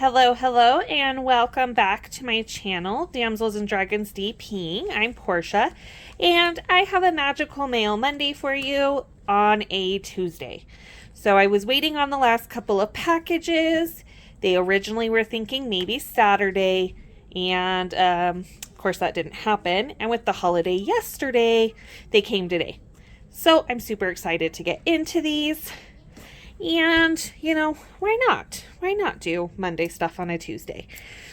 Hello, and welcome back to my channel, Damsels and Dragons DPing. I'm Portia, and I have a magical mail Monday for you on a Tuesday. So I was waiting on the last couple of packages. They originally were thinking maybe Saturday, and of course that didn't happen. And with the holiday yesterday, they came today. So I'm super excited to get into these. And, why not? Why not do Monday stuff on a Tuesday?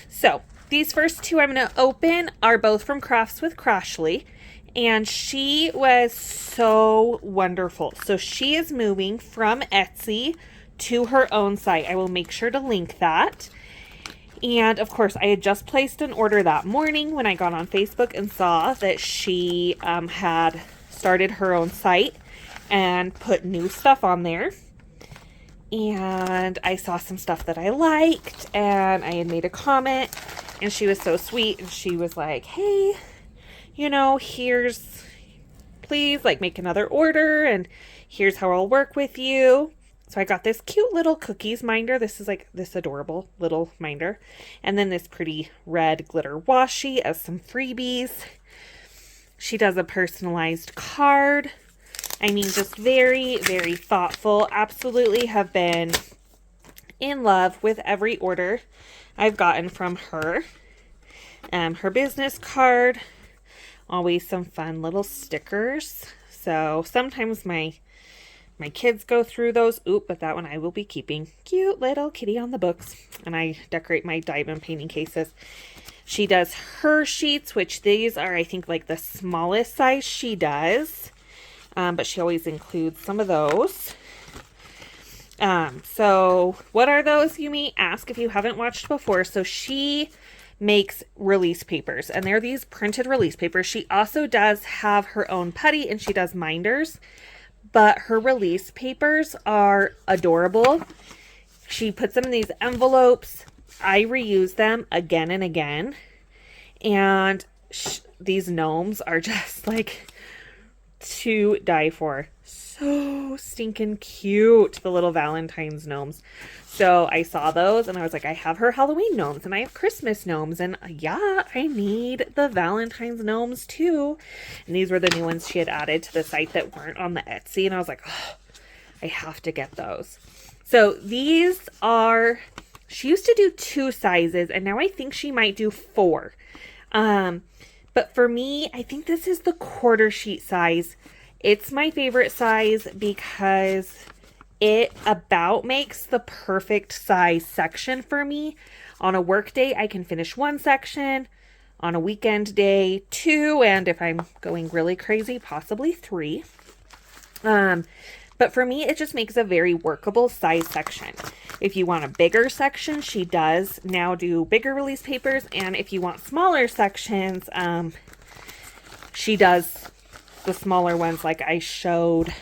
So, these first two I'm going to open are both from Crafts with Crashly. And she was so wonderful. So, she is moving from Etsy to her own site. I will make sure to link that. And, of course, I had just placed an order that morning when I got on Facebook and saw that she had started her own site and put new stuff on there. And I saw some stuff that I liked, and I had made a comment, and she was so sweet, and she was like, hey, please, make another order, and here's how I'll work with you. So I got this cute little cookies minder. This is this adorable little minder. And then this pretty red glitter washi as some freebies. She does a personalized card. Just very, very thoughtful. Absolutely have been in love with every order I've gotten from her. Her business card, always some fun little stickers. So sometimes my kids go through those. But that one I will be keeping. Cute little kitty on the books. And I decorate my diamond painting cases. She does her sheets, which these are, I think, the smallest size she does. But she always includes some of those. So what are those, you may ask if you haven't watched before? So she makes release papers, and they're these printed release papers. She also does have her own putty, and she does minders, but her release papers are adorable. She puts them in these envelopes. I reuse them again and again. And these gnomes are just to die for. So stinking cute, the little Valentine's gnomes. So I saw those and I was like, I have her Halloween gnomes and I have Christmas gnomes, and yeah, I need the Valentine's gnomes too. And these were the new ones she had added to the site that weren't on the Etsy, and I was like, oh, I have to get those. So these are, she used to do 2 sizes, and now I think she might do 4. But for me, I think this is the quarter sheet size. It's my favorite size because it about makes the perfect size section for me. On a work day, I can finish 1 section. On a weekend day, 2. And if I'm going really crazy, possibly 3. But for me, it just makes a very workable size section. If you want a bigger section, she does now do bigger release papers. And if you want smaller sections, she does the smaller ones like I showed.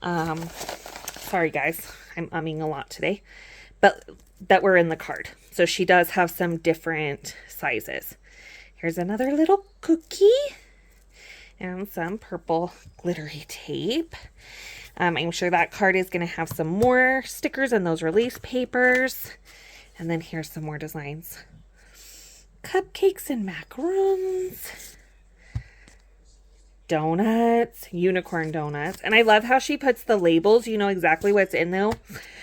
Sorry guys, I'm umming a lot today. But that were in the card. So she does have some different sizes. Here's another little cookie. And some purple glittery tape. I'm sure that card is going to have some more stickers and those release papers. And then here's some more designs. Cupcakes and macaroons. Donuts. Unicorn donuts. And I love how she puts the labels. You know exactly what's in them.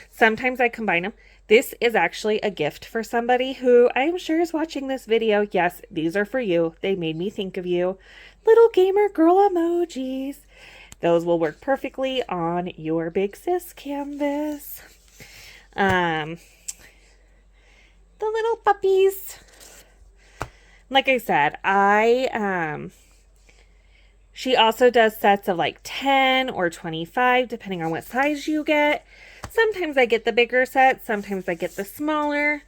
Sometimes I combine them. This is actually a gift for somebody who I'm sure is watching this video. Yes, these are for you. They made me think of you. Little gamer girl emojis. Those will work perfectly on your Big Sis canvas. The little puppies. Like I said, she also does sets of 10 or 25, depending on what size you get. Sometimes I get the bigger sets. Sometimes I get the smaller.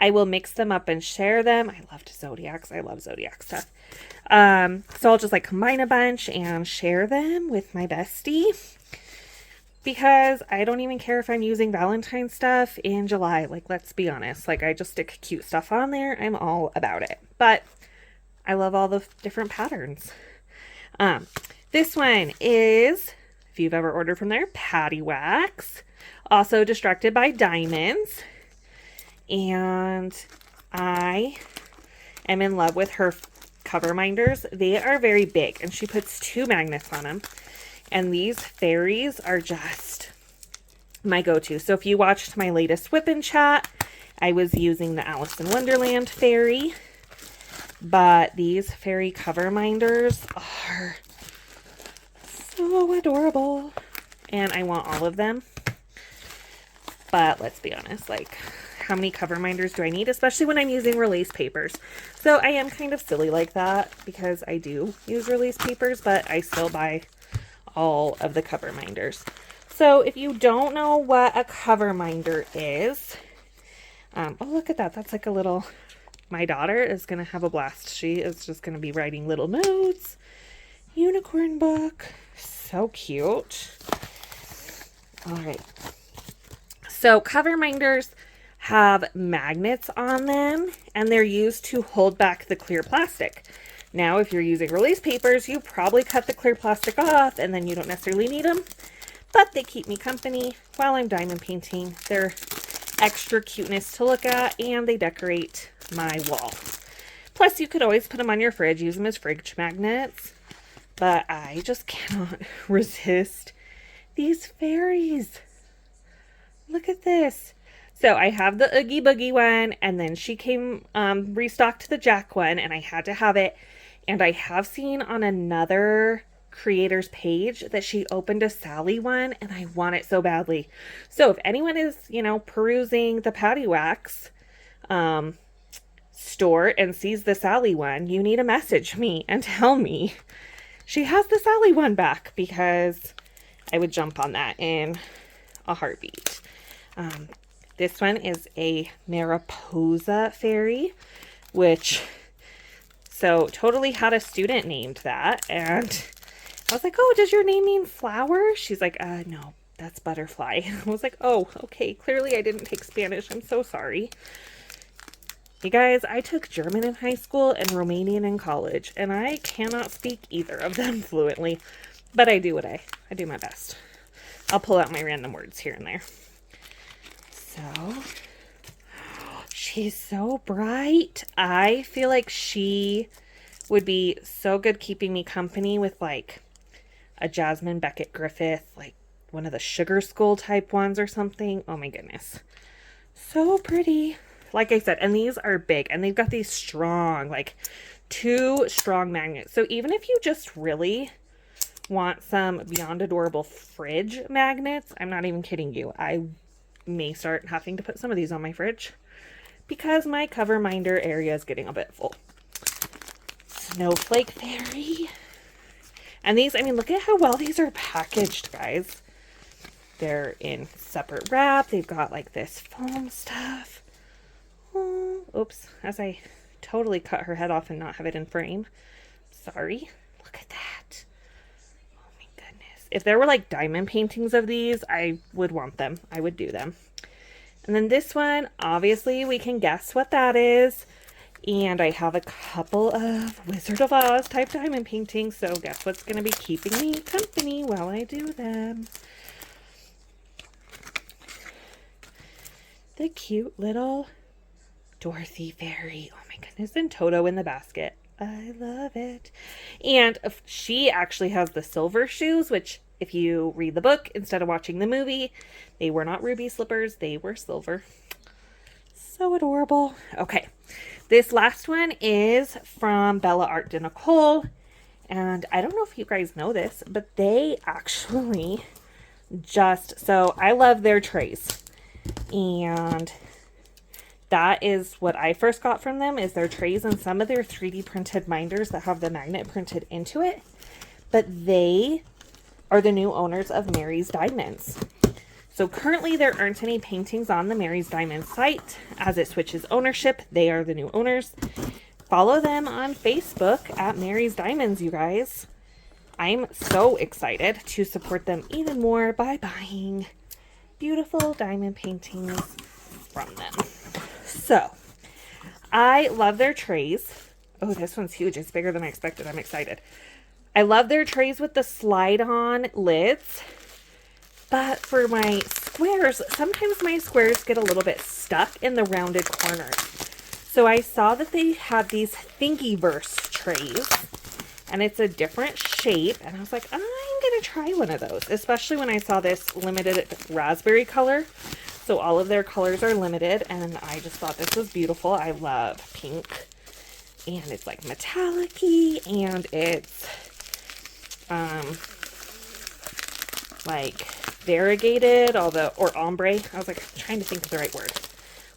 I will mix them up and share them. I loved Zodiacs. I love Zodiac stuff. So I'll just combine a bunch and share them with my bestie. Because I don't even care if I'm using Valentine's stuff in July. Let's be honest. I just stick cute stuff on there. I'm all about it. But I love all the different patterns. This one is, if you've ever ordered from there, Patty Wax. Also Distracted by Diamonds. and I am in love with her cover minders. They are very big, and she puts 2 magnets on them. And these fairies are just my go-to. So if you watched my latest Whip-In chat, I was using the Alice in Wonderland fairy. But these fairy cover minders are so adorable. And I want all of them. But let's be honest, like, how many cover minders do I need? Especially when I'm using release papers. So I am kind of silly like that because I do use release papers, but I still buy all of the cover minders. So if you don't know what a cover minder is, oh, look at that. That's like a little, my daughter is going to have a blast. She is just going to be writing little notes. Unicorn book. So cute. All right. So cover minders have magnets on them, and they're used to hold back the clear plastic. Now, if you're using release papers, you probably cut the clear plastic off, and then you don't necessarily need them. But they keep me company while I'm diamond painting. They're extra cuteness to look at, and they decorate my wall. Plus, you could always put them on your fridge, use them as fridge magnets. But I just cannot resist these fairies. Look at this. So I have the Oogie Boogie one, and then she came, restocked the Jack one, and I had to have it. And I have seen on another creator's page that she opened a Sally one, and I want it so badly. So if anyone is, you know, perusing the Patty Wax store and sees the Sally one, you need to message me and tell me she has the Sally one back, because I would jump on that in a heartbeat. This one is a Mariposa fairy, which, so totally had a student named that. And I was like, oh, does your name mean flower? She's like, no, that's butterfly. I was like, oh, okay. Clearly I didn't take Spanish. I'm so sorry. You guys, I took German in high school and Romanian in college, and I cannot speak either of them fluently, but I do I do my best. I'll pull out my random words here and there. So, she's so bright. I feel like she would be so good keeping me company with like a Jasmine Beckett Griffith, like one of the Sugar Skull type ones or something. Oh my goodness. So pretty. Like I said, and these are big, and they've got these strong, like 2 strong magnets. So even if you just really want some Beyond Adorable fridge magnets, I'm not even kidding you, I may start having to put some of these on my fridge because my cover minder area is getting a bit full. Snowflake Fairy. And these, I mean, look at how well these are packaged, guys. They're in separate wrap. They've got like this foam stuff. Oh, oops, as I totally cut her head off and not have it in frame. Sorry. Look at that. Oh my goodness. If there were like diamond paintings of these, I would want them. I would do them. And then this one, obviously we can guess what that is. And I have a couple of Wizard of Oz type diamond paintings. So guess what's going to be keeping me company while I do them? The cute little Dorothy fairy. Oh my goodness. And Toto in the basket. I love it. And she actually has the silver shoes, which if you read the book instead of watching the movie, they were not ruby slippers. They were silver. So adorable. Okay. This last one is from Bella Art de Nicole. And I don't know if you guys know this, but they actually so I love their trays. And that is what I first got from them, is their trays and some of their 3D printed minders that have the magnet printed into it. But they are the new owners of Mary's Diamonds. So currently there aren't any paintings on the Mary's Diamonds site. As it switches ownership, they are the new owners. Follow them on Facebook at Mary's Diamonds, you guys. I'm so excited to support them even more by buying beautiful diamond paintings from them. So, I love their trays. Oh, this one's huge. It's bigger than I expected. I'm excited. I love their trays with the slide-on lids. But for my squares, sometimes my squares get a little bit stuck in the rounded corners. So I saw that they have these Thingiverse trays, and it's a different shape, and I was like, I'm gonna try one of those, especially when I saw this limited raspberry color. So all of their colors are limited, and I just thought this was beautiful. I love pink, and it's like metallic-y, and it's like variegated, or ombre. I was like trying to think of the right word.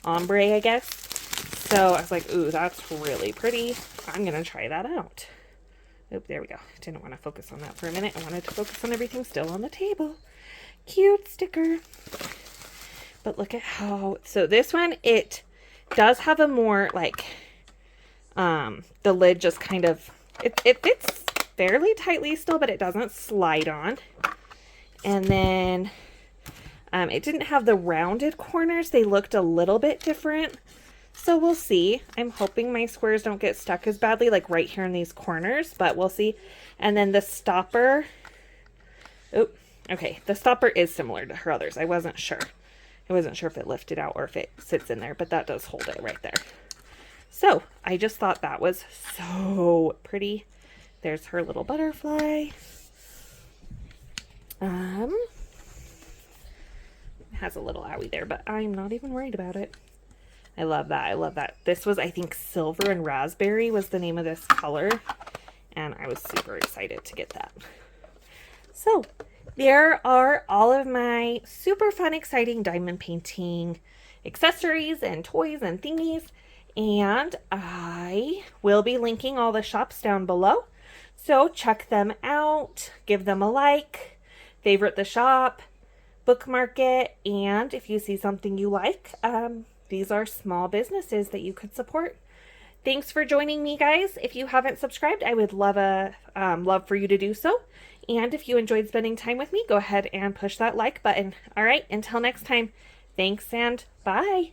Ombre, I guess. So I was like, ooh, that's really pretty. I'm gonna try that out. Oop, there we go. Didn't want to focus on that for a minute. I wanted to focus on everything still on the table. Cute sticker. But look at how, so this one, it does have a more like, the lid just kind of, it fits fairly tightly still, but it doesn't slide on. And then, it didn't have the rounded corners. They looked a little bit different. So we'll see. I'm hoping my squares don't get stuck as badly, like right here in these corners, but we'll see. And then the stopper, oh, okay. The stopper is similar to her others. I wasn't sure. I wasn't sure if it lifted out or if it sits in there, but that does hold it right there. So I just thought that was so pretty. There's her little butterfly. It has a little owie there, but I'm not even worried about it. I love that. I love that. This was, I think, Silver and Raspberry was the name of this color, and I was super excited to get that. So there are all of my super fun, exciting diamond painting accessories and toys and thingies. And I will be linking all the shops down below. So check them out, give them a like, favorite the shop, bookmark it, and if you see something you like, these are small businesses that you could support. Thanks for joining me, guys. If you haven't subscribed, I would love for you to do so. And if you enjoyed spending time with me, go ahead and push that like button. All right, until next time, thanks and bye.